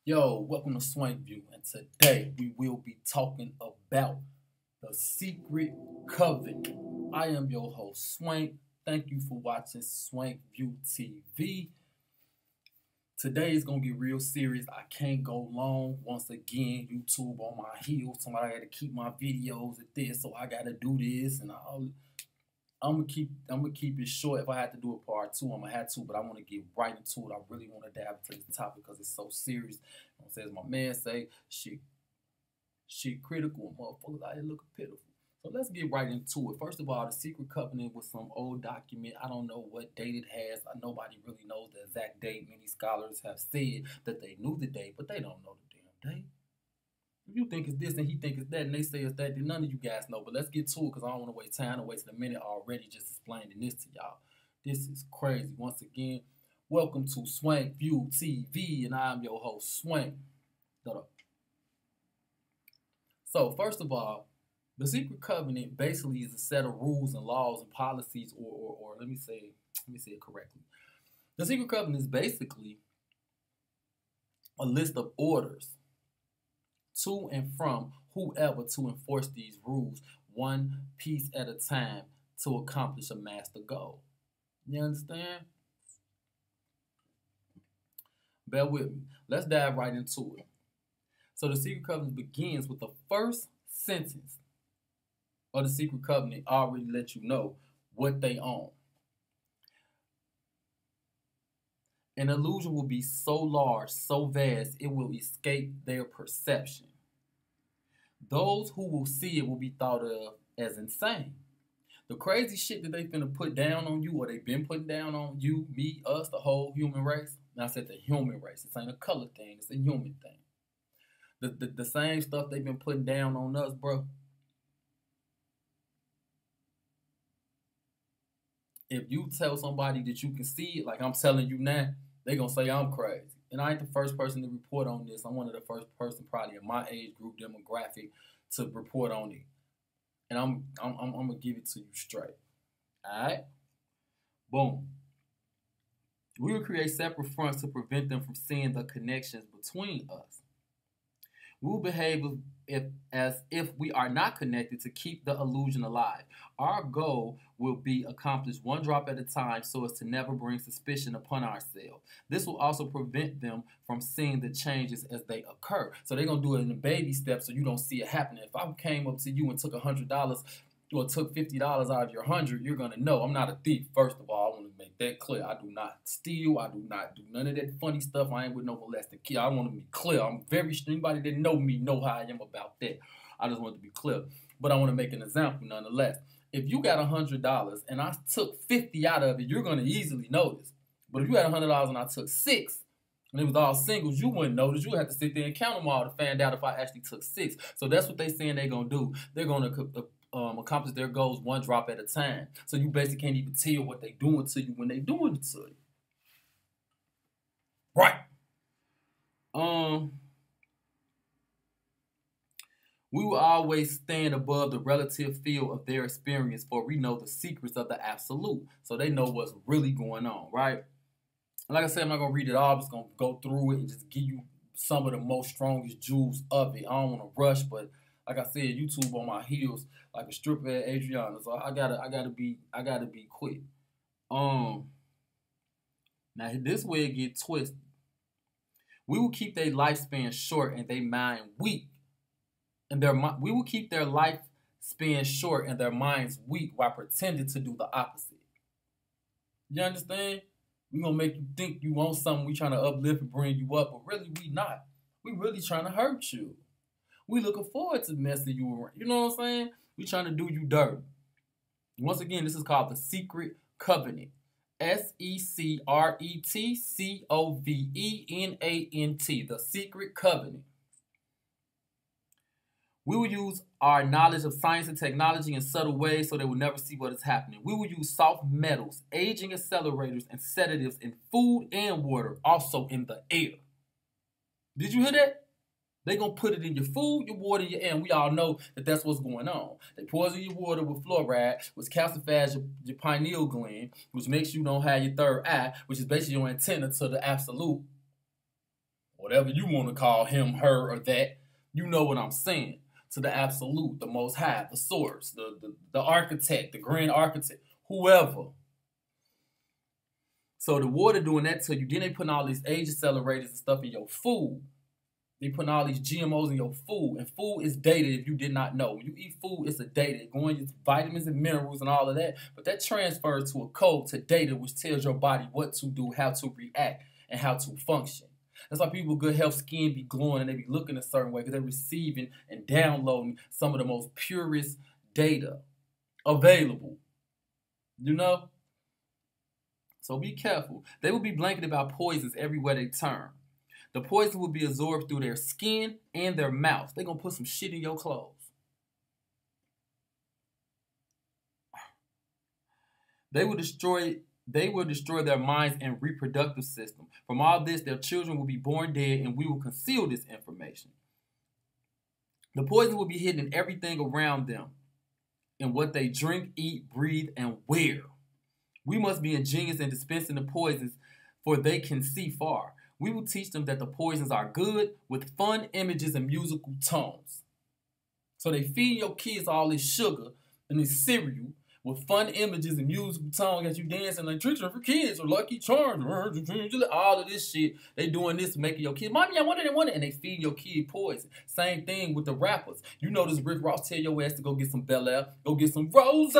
Yo, welcome to Swankview, and today we will be talking about the secret covenant. I am your host, Swank. Thank you for watching Swankview TV. Today is gonna get real serious. I can't go long. Once again, YouTube on my heels. Somebody had to keep my videos at this, so I gotta do this, and I'm gonna keep it short. If I had to do a part two, I'm gonna have to, but I want to get right into it. I really want to dive into this topic because it's so serious. You know, as my man say, shit critical and motherfuckers out here looking pitiful. So let's get right into it. First of all, the secret covenant was some old document. I don't know what date it has. Nobody really knows the exact date. Many scholars have said that they knew the date, but they don't know the damn date. If you think it's this and he think it's that, and they say it's that, then none of you guys know. But let's get to it because I don't want to waste time. I wasted a minute already just explaining this to y'all. This is crazy. Once again, welcome to Swank View TV, and I'm your host, Swank. So, first of all, the secret covenant basically is a set of rules and laws and policies, or let me say it correctly. The secret covenant is basically a list of orders to and from whoever to enforce these rules one piece at a time to accomplish a master goal. You understand? Bear with me. Let's dive right into it. So the secret covenant begins with the first sentence of the secret covenant already let you know what they own. An illusion will be so large, so vast, it will escape their perception. Those who will see it will be thought of as insane. The crazy shit that they finna put down on you, or they been putting down on you, me, us, the whole human race. And I said the human race. This ain't a color thing. It's a human thing. The same stuff they've been putting down on us, bro. If you tell somebody that you can see it, like I'm telling you now, they gonna say I'm crazy. And I ain't the first person to report on this. I'm one of the first person probably in my age group demographic to report on it. And I'm gonna give it to you straight. Alright? Boom. We will create separate fronts to prevent them from seeing the connections between us. We will behave as if we are not connected to keep the illusion alive. Our goal will be accomplished one drop at a time so as to never bring suspicion upon ourselves. This will also prevent them from seeing the changes as they occur. So they're going to do it in baby steps so you don't see it happening. If I came up to you and took $100 or took $50 out of your 100, you're going to know I'm not a thief. First of all, I want to make that clear. I do not steal. I do not do none of that funny stuff. I ain't with no molesting kid. I want to be clear. I'm very, anybody that know me know how I am about that. I just want to be clear. But I want to make an example nonetheless. If you got $100 and I took 50 out of it, you're going to easily notice. But if you had $100 and I took 6, and it was all singles, you wouldn't notice. You would have to sit there and count them all to find out if I actually took 6. So that's what they're saying they're going to do. They're going to accomplish their goals one drop at a time. So you basically can't even tell what they're doing to you when they're doing it to you. Right. We will always stand above the relative field of their experience, for we know the secrets of the absolute. So they know what's really going on, right? And like I said, I'm not going to read it all. I'm just going to go through it and just give you some of the most strongest jewels of it. I don't want to rush, but like I said, YouTube on my heels like a stripper at Adriana. So I gotta be quick. Now this way it get twisted. We will keep their lifespan short and their mind weak. We will keep their lifespan short and their minds weak while pretending to do the opposite. You understand? We gonna make you think you want something. We trying to uplift and bring you up, but really we not. We really trying to hurt you. We looking forward to messing you around. You know what I'm saying? We trying to do you dirty. Once again, this is called the secret covenant. SECRETCOVENANT. The secret covenant. We will use our knowledge of science and technology in subtle ways so they will never see what is happening. We will use soft metals, aging accelerators, and sedatives in food and water, also in the air. Did you hear that? They're going to put it in your food, your water, your air, and we all know that that's what's going on. They poison your water with fluoride, which calcifies your pineal gland, which makes you don't have your third eye, which is basically your antenna to the absolute. whatever you want to call him, her, or that. You know what I'm saying. To the absolute, the most high, the source, the architect, the grand architect, whoever. So the water doing that to you. Then they putting all these age accelerators and stuff in your food. They putting all these GMOs in your food. And food is data if you did not know. When you eat food, it's a data. It's going into vitamins and minerals and all of that. But that transfers to a code, to data, which tells your body what to do, how to react, and how to function. That's why people with good health skin be glowing and they be looking a certain way because they're receiving and downloading some of the most purest data available. You know? So be careful. They will be blanketed by poisons everywhere they turn. The poison will be absorbed through their skin and their mouth. They're going to put some shit in your clothes. They will destroy their minds and reproductive system. From all this, their children will be born dead, and we will conceal this information. The poison will be hidden in everything around them, in what they drink, eat, breathe, and wear. We must be ingenious in dispensing the poisons, for they can see far. We will teach them that the poisons are good with fun images and musical tones. So they feed your kids all this sugar and this cereal with fun images and musical tones as you dancing like Treats for Kids or Lucky Charms, all of this shit. They doing this making your kids, Mommy, I want it, and they feed your kid poison. Same thing with the rappers. You notice Rick Ross tell your ass to go get some Bel Air, go get some Rose,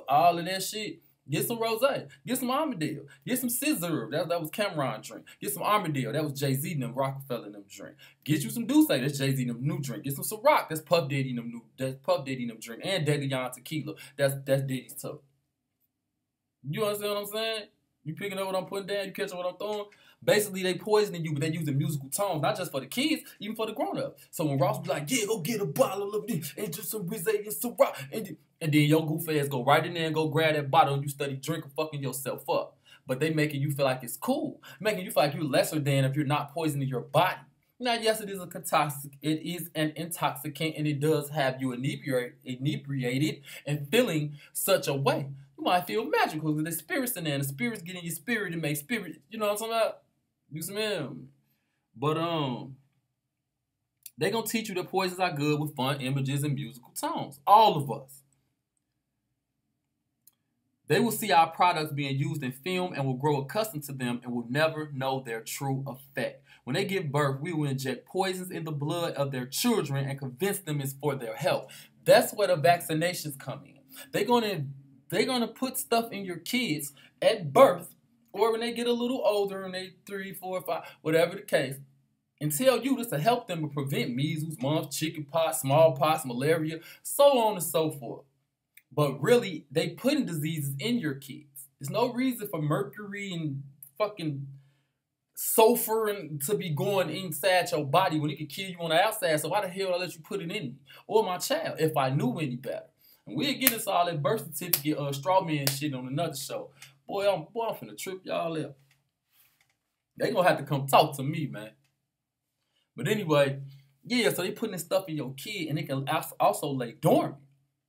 all of that shit. Get some Rosé. Get some Armadillo. Get some Scissor. That was Cameron drink. Get some Armadillo. That was Jay-Z and them Rockefeller and them drink. Get you some Douce. That's Jay-Z and them new drink. Get some Ciroc. That's Puff Daddy and them new. That's Puff Daddy and them drink. And Daddy Yon Tequila. That's Diddy's too. You understand what I'm saying? You picking up what I'm putting down? You catching what I'm throwing? Basically, they poisoning you, but they using musical tones, not just for the kids, even for the grown-ups. So when Ross be like, yeah, go get a bottle of this and just some Rosé and Ciroc, and then your goof ass go right in there and go grab that bottle and you study drinking fucking yourself up. But they making you feel like it's cool. Making you feel like you're lesser than if you're not poisoning your body. Now, yes, it is an intoxicant, and it does have you inebriated and feeling such a way. You might feel magical because there's spirits in there, and the spirits get in your spirit and make spirit, you know what I'm talking about? You smell me. But they gonna teach you that poisons are good with fun images and musical tones. All of us. They will see our products being used in film and will grow accustomed to them and will never know their true effect. When they give birth, we will inject poisons in the blood of their children and convince them it's for their health. That's where the vaccinations come in. They're gonna put stuff in your kids at birth or when they get a little older and they 3, 4, 5, whatever the case, and tell you this to help them to prevent measles, mumps, chickenpox, smallpox, malaria, so on and so forth. But really, they putting diseases in your kids. There's no reason for mercury and fucking sulfur and to be going inside your body when it could kill you on the outside. So why the hell would I let you put it in me? Or my child, if I knew any better. And we'll get us all that birth certificate straw man shit on another show. Boy, I'm finna trip y'all up. They gonna have to come talk to me, man. But anyway, yeah, so they putting this stuff in your kid and it can also lay dormant.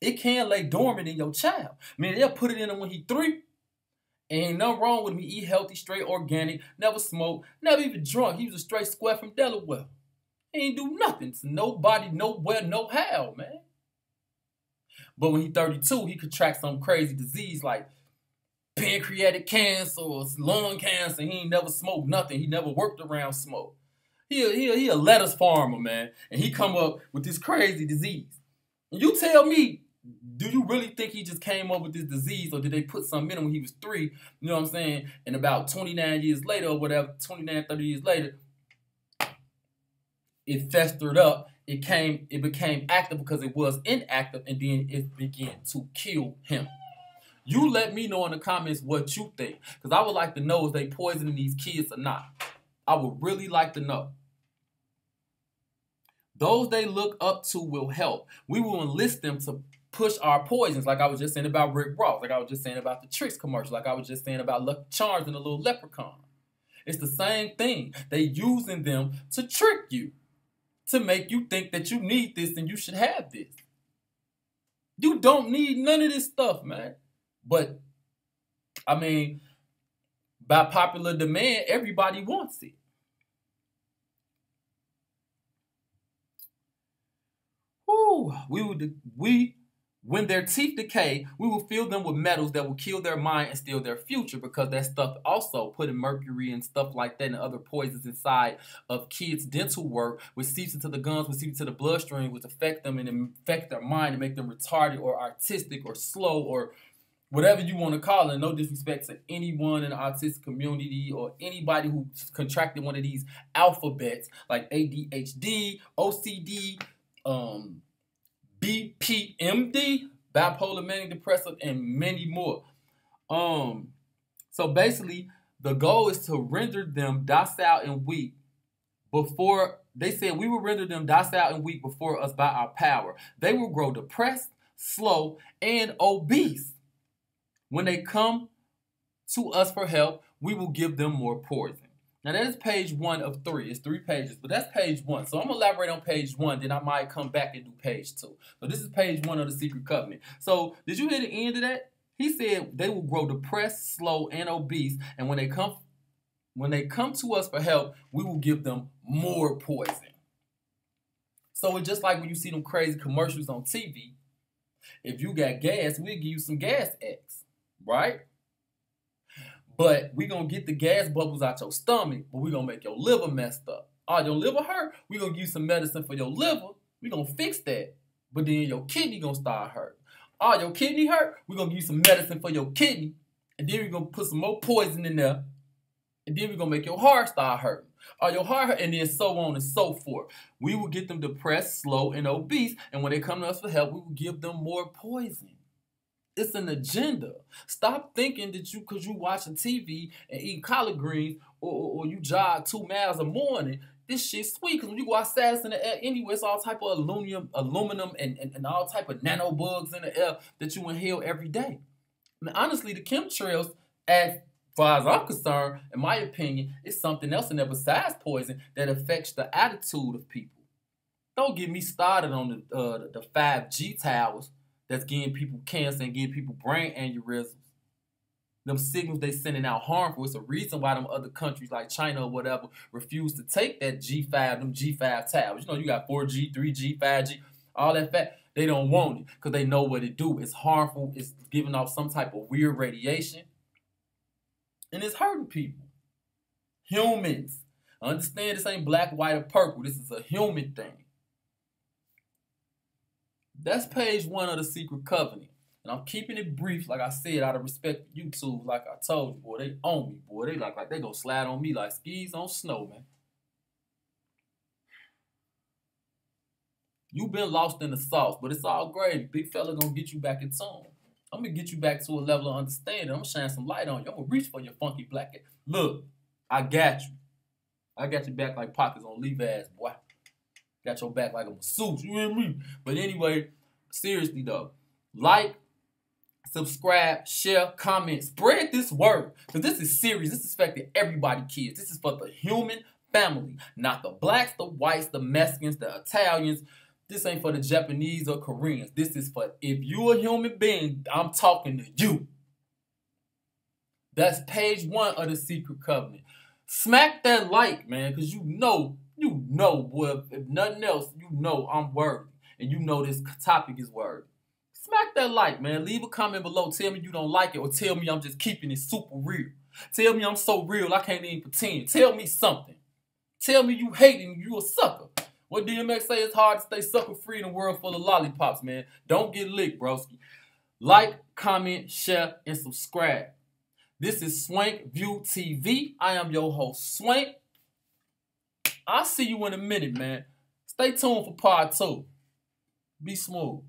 It can lay dormant in your child. I mean, they'll put it in him when he's 3. Ain't nothing wrong with him. He eat healthy, straight organic, never smoked, never even drunk. He was a straight square from Delaware. He ain't do nothing to nobody, nowhere, no how, man. But when he's 32, he contracts some crazy disease like pancreatic cancer or lung cancer. He ain't never smoked nothing. He never worked around smoke. He a lettuce farmer, man. And he come up with this crazy disease. And you tell me, do you really think he just came up with this disease or did they put something in him when he was 3? You know what I'm saying? And about 29 years later or whatever, 29, 30 years later, it festered up. It became active because it was inactive, and then it began to kill him. You let me know in the comments what you think, because I would like to know if they poisoning these kids or not. I would really like to know. Those they look up to will help. We will enlist them to push our poisons, like I was just saying about Rick Ross, like I was just saying about the Tricks commercial, like I was just saying about Lucky Charms and the little leprechaun. It's the same thing. They using them to trick you, to make you think that you need this and you should have this. You don't need none of this stuff, man. But, I mean, by popular demand, everybody wants it. When their teeth decay, we will fill them with metals that will kill their mind and steal their future, because that stuff also putting mercury and stuff like that and other poisons inside of kids' dental work, which seeps into the gums, which seeps into the bloodstream, which affect them and infect their mind and make them retarded or autistic or slow or whatever you want to call it. No disrespect to anyone in the autistic community or anybody who contracted one of these alphabets like ADHD, OCD, BPMD, bipolar mania depressive, and many more. So basically, the goal is to render them docile and weak before, they said we will render them docile and weak before us by our power. They will grow depressed, slow, and obese. When they come to us for help, we will give them more poison. Now, that is page 1 of 3. It's 3 pages, but that's page 1. So I'm going to elaborate on page 1, then I might come back and do page 2. So this is page 1 of the Secret Covenant. So did you hear the end of that? He said they will grow depressed, slow, and obese, and when they come to us for help, we will give them more poison. So it's just like when you see them crazy commercials on TV. If you got gas, we'll give you some gas X, right? But we're going to get the gas bubbles out your stomach, but we're going to make your liver messed up. Oh, your liver hurt? We're going to give you some medicine for your liver. We're going to fix that. But then your kidney going to start hurting. Oh, your kidney hurt? We're going to give you some medicine for your kidney. And then we're going to put some more poison in there. And then we're going to make your heart start hurting. Oh, your heart hurt, and then so on and so forth. We will get them depressed, slow, and obese. And when they come to us for help, we will give them more poison. It's an agenda. Stop thinking that because you watching TV and eating collard greens or you jog 2 miles a morning, this shit's sweet. Because when you go outside, it's in the air anyway. It's all type of aluminum and all type of nanobugs in the air that you inhale every day. I mean, honestly, the chemtrails, as far as I'm concerned, in my opinion, it's something else in there besides poison that affects the attitude of people. Don't get me started on the 5G towers that's getting people cancer and getting people brain aneurysms. Them signals they sending out harmful. It's a reason why them other countries like China or whatever refuse to take that G5, them G5 towers. You know, you got 4G, 3G, 5G, all that fat. They don't want it because they know what it do. It's harmful. It's giving off some type of weird radiation. And it's hurting people. Humans. Understand, this ain't black, white, or purple. This is a human thing. That's page 1 of the Secret Covenant. And I'm keeping it brief, like I said, out of respect for YouTube, like I told you, boy. They own me, boy. They like they gonna slide on me like skis on snow, man. You been lost in the sauce, but it's all gravy. Big fella gonna get you back in tune. I'm gonna get you back to a level of understanding. I'm gonna shine some light on you. I'm gonna reach for your funky black ass. Look, I got you. I got your back like pockets on Levi's, boy. Got your back like a masseuse, you hear me? But anyway, seriously though, like, subscribe, share, comment, spread this word. Because this is serious. This is affecting everybody, kids. This is for the human family. Not the blacks, the whites, the Mexicans, the Italians. This ain't for the Japanese or Koreans. This is for, if you a human being, I'm talking to you. That's page 1 of the Secret Covenant. Smack that like, man, because you know, boy, if nothing else, you know I'm worthy. And you know this topic is worthy. Smack that like, man. Leave a comment below. Tell me you don't like it, or tell me I'm just keeping it super real. Tell me I'm so real I can't even pretend. Tell me something. Tell me you hating, you a sucker. What DMX say, it's hard to stay sucker free in a world full of lollipops, man. Don't get licked, broski. Like, comment, share, and subscribe. This is ig-swankview TV. I am your host, Swank. I'll see you in a minute, man. Stay tuned for part 2. Be smooth.